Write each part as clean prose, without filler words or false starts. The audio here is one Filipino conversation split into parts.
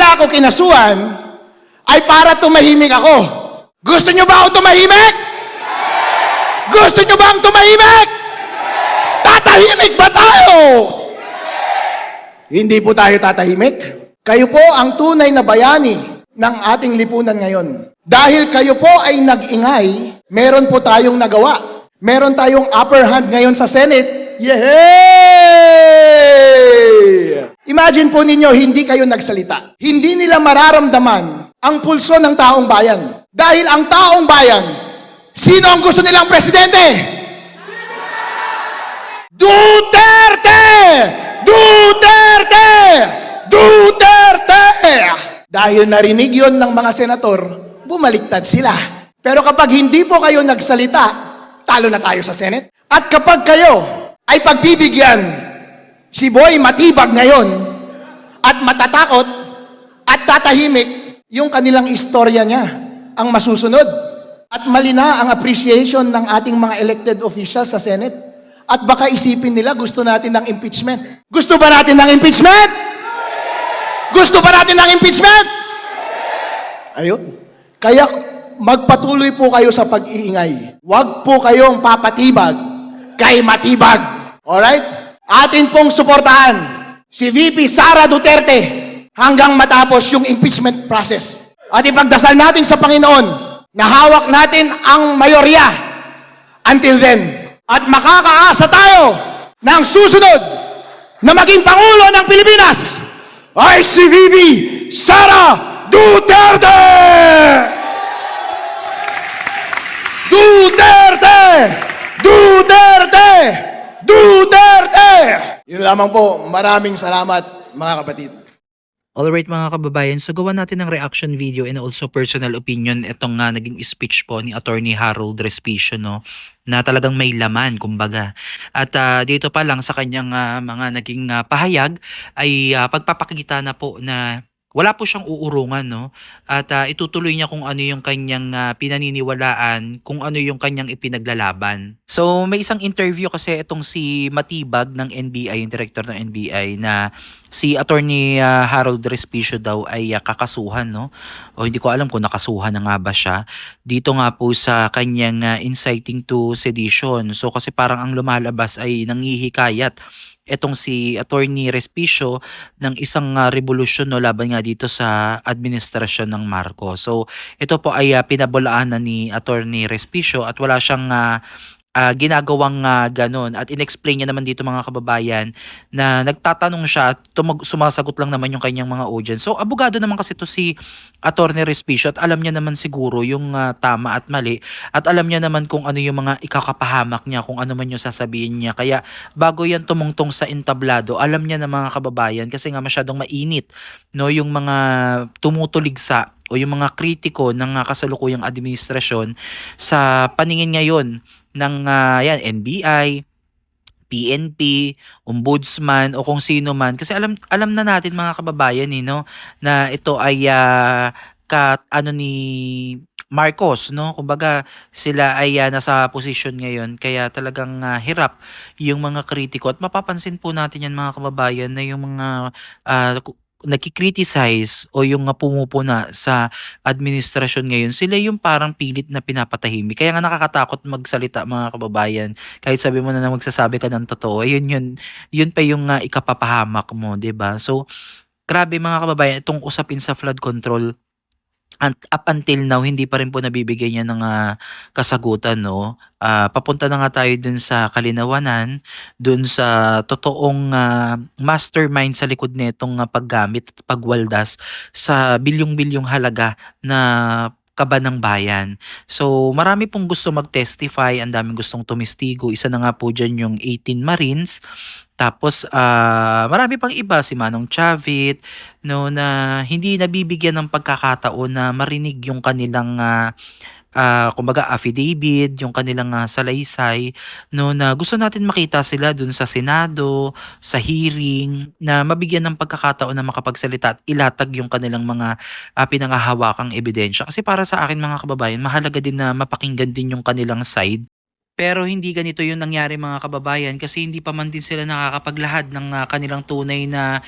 nila ako kinasuhan ay para tumahimik ako. Gusto nyo ba ako tumahimik? Gusto nyo ba ang tumahimik? Tatahimik ba tayo? Hindi po tayo tatahimik. Kayo po ang tunay na bayani ng ating lipunan ngayon. Dahil kayo po ay nag-ingay, meron po tayong nagawa. Meron tayong upper hand ngayon sa Senate. Yay! Imagine po ninyo, hindi kayo nagsalita. Hindi nila mararamdaman ang pulso ng taong bayan. Dahil ang taong bayan, sino ang gusto nilang presidente? Duterte! Duterte! Duterte! Dahil narinig yon ng mga senator, bumaliktad sila. Pero kapag hindi po kayo nagsalita, talo na tayo sa Senate. At kapag kayo ay pagbibigyan, si Boy matibag ngayon at matatakot at tatahimik, yung kanilang istorya niya ang masusunod. At mali na ang appreciation ng ating mga elected officials sa Senate. At baka isipin nila gusto natin ng impeachment. Gusto ba natin ng impeachment? Gusto ba natin ng impeachment? Ayun. Kaya magpatuloy po kayo sa pag-iingay. Huwag po kayong papatibag kay matibag. Alright? Atin pong suportahan si VP Sara Duterte hanggang matapos yung impeachment process. At ipagdasal natin sa Panginoon na hawak natin ang mayorya until then. At makakaasa tayo ng susunod na maging Pangulo ng Pilipinas ay si VP Sara Duterte! Duterte! Duterte! Duterte! Yun lamang po. Maraming salamat mga kapatid. Alright mga kababayan, so gawa natin ng reaction video and also personal opinion itong naging speech po ni Attorney Harold Respicio, no, na talagang may laman kumbaga. At dito pa lang sa kanyang mga naging pahayag ay pagpapakita na po na wala po siyang uurungan, no? At itutuloy niya kung ano yung kanyang pinaniniwalaan, kung ano yung kanyang ipinaglalaban. So may isang interview kasi itong si Matibag ng NBI, yung director ng NBI, na si Attorney Harold Respicio daw ay kakasuhan, no? O hindi ko alam kung nakasuhan na nga ba siya. Dito nga po sa kanyang inciting to sedition. So kasi parang ang lumalabas ay nanghihikayat etong si Attorney Respicio ng isang revolusyon, no, laban nga dito sa administrasyon ng Marcos. So ito po ay pinabulaanan ni Attorney Respicio at wala siyang ginagawang ganon. At inexplain niya naman dito mga kababayan na nagtatanong siya at sumasagot lang naman yung kanyang mga audience. So abogado naman kasi to si Attorney Respicio at alam niya naman siguro yung tama at mali at alam niya naman kung ano yung mga ikakapahamak niya, kung ano man yung sasabihin niya. Kaya bago yan tumungtong sa entablado, alam niya na mga kababayan kasi nga masyadong mainit, no, yung mga tumutuligsa o yung mga kritiko ng kasalukuyang administrasyon sa paningin ngayon ng yan, NBI, PNP, ombudsman o kung sino man. Kasi alam na natin mga kababayan, no, na ito ay ni Marcos, no? Kumbaga sila ay nasa posisyon ngayon kaya talagang hirap yung mga kritiko at mapapansin po natin yan mga kababayan na yung mga nagki-criticize o yung pumupuna sa administrasyon ngayon, sila yung parang pilit na pinapatahimik. Kaya nga nakakatakot magsalita mga kababayan. Kahit sabi mo na magsasabi ka ng totoo, yun pa yung ikapapahamak mo, 'di ba? So, grabe mga kababayan, itong usapin sa flood control, up until now, hindi pa rin po nabibigay niya ng kasagutan, no? Papunta na nga tayo dun sa kalinawanan, dun sa totoong mastermind sa likod nitong paggamit at pagwaldas sa bilyong-bilyong halaga na kaba ng bayan. So marami pong gusto mag-testify, ang daming gustong tumistigo. Isa na nga po dyan yung 18 Marines. Tapos marami pang iba, si Manong Chavit, no, na hindi nabibigyan ng pagkakataon na marinig yung kanilang kumbaga affidavit, yung kanilang salaysay, no, na gusto natin makita sila dun sa Senado, sa hearing, na mabigyan ng pagkakataon na makapagsalita at ilatag yung kanilang mga pinangahawakang ebidensya. Kasi para sa akin mga kababayan, mahalaga din na mapakinggan din yung kanilang side. Pero hindi ganito yung nangyari mga kababayan kasi hindi pa man din sila nakakapaglahad ng kanilang tunay na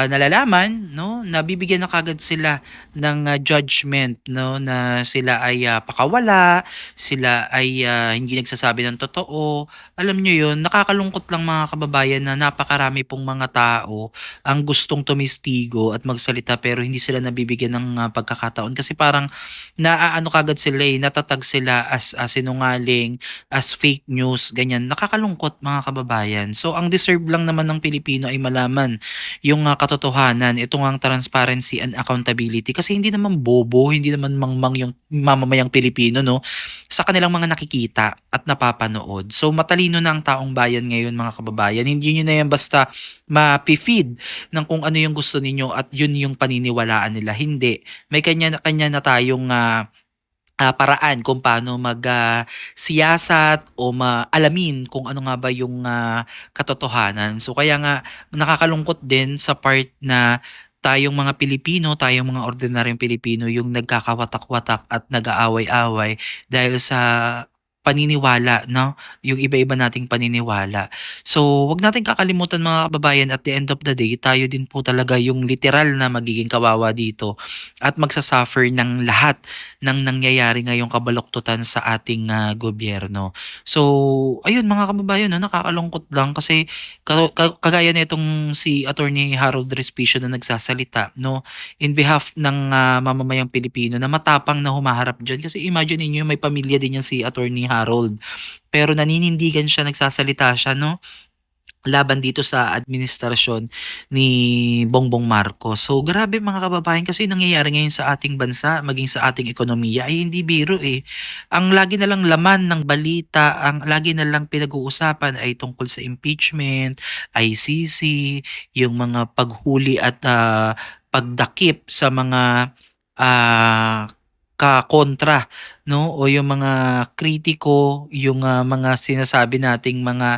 nalalaman, no? Nabibigyan na kagad sila ng judgment, no? Na sila ay pakawala, sila ay hindi nagsasabi ng totoo. Alam nyo yun, nakakalungkot lang mga kababayan na napakarami pong mga tao ang gustong tumistigo at magsalita pero hindi sila nabibigyan ng pagkakataon kasi parang naaano kagad sila natatag sila as sinungaling, as fake news, ganyan. Nakakalungkot mga kababayan. So ang deserve lang naman ng Pilipino ay malaman yung katotohanan, ito nga ang transparency and accountability kasi hindi naman bobo, hindi naman mangmang yung mamamayang Pilipino, no? Sa kanilang mga nakikita at napapanood. So matalino na ang taong bayan ngayon mga kababayan. Hindi nyo na yan basta ma-feed ng kung ano yung gusto ninyo at yun yung paniniwalaan nila. Hindi. May kanya-kanya na tayong paraan kung paano siyasat o maalamin kung ano nga ba yung katotohanan. So kaya nga nakakalungkot din sa part na tayong mga Pilipino, tayong mga ordinaryong Pilipino yung nagkakawatak-watak at nag-aaway-away dahil sa paniniwala, no? Yung iba-iba nating paniniwala. So, wag nating kakalimutan mga kababayan at the end of the day, tayo din po talaga yung literal na magiging kawawa dito at magsasuffer ng lahat ng nangyayari ngayong kabaluktutan sa ating gobyerno. So, ayun mga kababayan, no, nakakalungkot lang kasi kagaya nitong si Attorney Harold Respicio na nagsasalita, no, in behalf ng mamamayang Pilipino na matapang na humaharap diyan kasi imagine niyo may pamilya din yan si Attorney Harold. Pero naninindigan siya, nagsasalita siya, no, laban dito sa administrasyon ni Bongbong Marcos. So grabe mga kababayan kasi nangyayari ngayon sa ating bansa, maging sa ating ekonomiya ay hindi biro eh. Ang lagi na lang laman ng balita, ang lagi na lang pinag-uusapan ay tungkol sa impeachment, ICC, yung mga paghuli at pagdakip sa mga ah, kakontra, no, o yung mga kritiko, yung mga sinasabi nating mga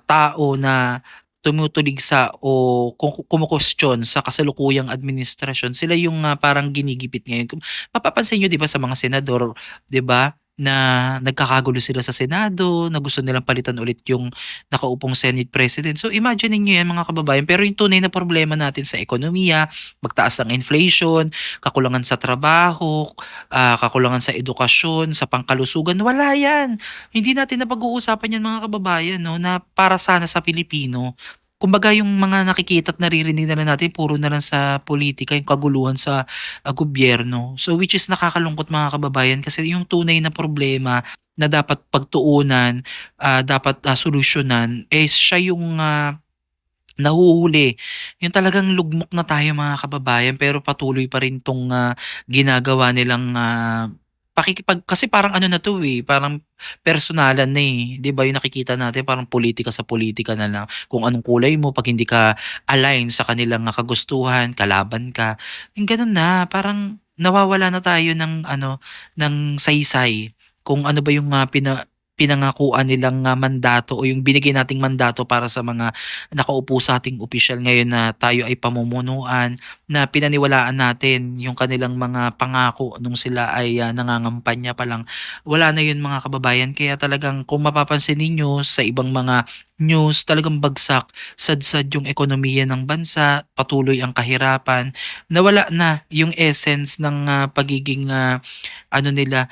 tao na tumutuligsa o kumo-question sa kasalukuyang administrasyon, sila yung parang ginigipit ngayon. Kung mapapansin niyo 'di ba sa mga senador, 'di ba, na nagkakagulo sila sa Senado, na gusto nilang palitan ulit yung nakaupong Senate President. So imagine niyo 'yan mga kababayan, pero yung tunay na problema natin sa ekonomiya, magtaas ng inflation, kakulangan sa trabaho, kakulangan sa edukasyon, sa pangkalusugan, wala 'yan. Hindi natin napag-uusapan 'yan mga kababayan 'no, na para sana sa Pilipino. Kumbaga yung mga nakikita at naririnig na lang natin puro na lang sa politika, yung kaguluhan sa gobyerno. So which is nakakalungkot mga kababayan kasi yung tunay na problema na dapat pagtuunan, dapat solusyonan, eh siya yung nahuhuli. Yung talagang lugmok na tayo mga kababayan pero patuloy pa rin 'tong ginagawa nilang kasi parang ano na 'to, parang personalan na, 'di ba yung nakikita natin parang politika sa politika na lang. Kung anong kulay mo 'pag hindi ka align sa kanilang kagustuhan, kalaban ka. Yung gano'n na, parang nawawala na tayo ng ano, ng saysay kung ano ba yung pinangakuan nilang mandato o yung binigay nating mandato para sa mga nakaupo sa ating opisyal ngayon na tayo ay pamumunuan, na pinaniwalaan natin yung kanilang mga pangako nung sila ay nangangampanya pa lang. Wala na yun mga kababayan. Kaya talagang kung mapapansin ninyo sa ibang mga news, talagang bagsak, sadsad yung ekonomiya ng bansa, patuloy ang kahirapan, nawala na yung essence ng pagiging ano nila,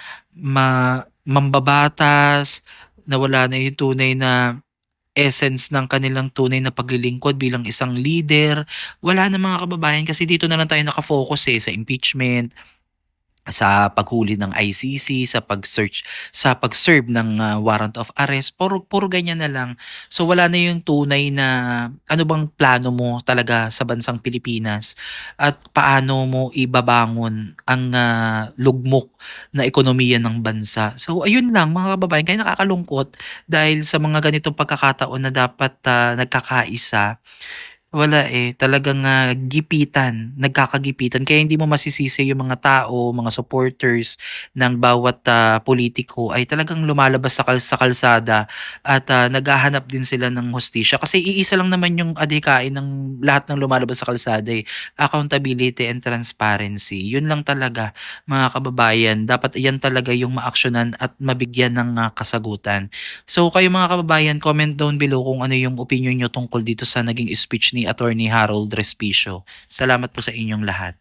mambabatas, nawala na yung tunay na essence ng kanilang tunay na paglilingkod bilang isang leader. Wala na mga kababayan kasi dito na lang tayo nakafocus sa impeachment, sa paghuli ng ICC, sa pag-serve ng warrant of arrest, puro puro ganyan na lang. So wala na yung tunay na ano bang plano mo talaga sa bansang Pilipinas at paano mo ibabangon ang lugmok na ekonomiya ng bansa. So ayun lang mga kababayan, kaya nakakalungkot dahil sa mga ganitong pagkakataon na dapat nagkakaisa, Wala, eh, talagang, gipitan, nagkakagipitan kaya hindi mo masisisi yung mga tao, mga supporters ng bawat, pulitiko ay talagang lumalabas sa kalsada at, naghahanap din sila ng hustisya. Kasi iisa lang naman yung adhikain ng lahat ng lumalabas sa kalsada, eh, accountability and transparency. Yun lang talaga mga kababayan, dapat iyan talaga yung maaksiyunan at mabigyan ng, kasagutan. So kayo mga kababayan, comment down below kung ano yung opinion nyo tungkol dito sa naging speech ni Attorney Harold Respicio. Salamat po sa inyong lahat.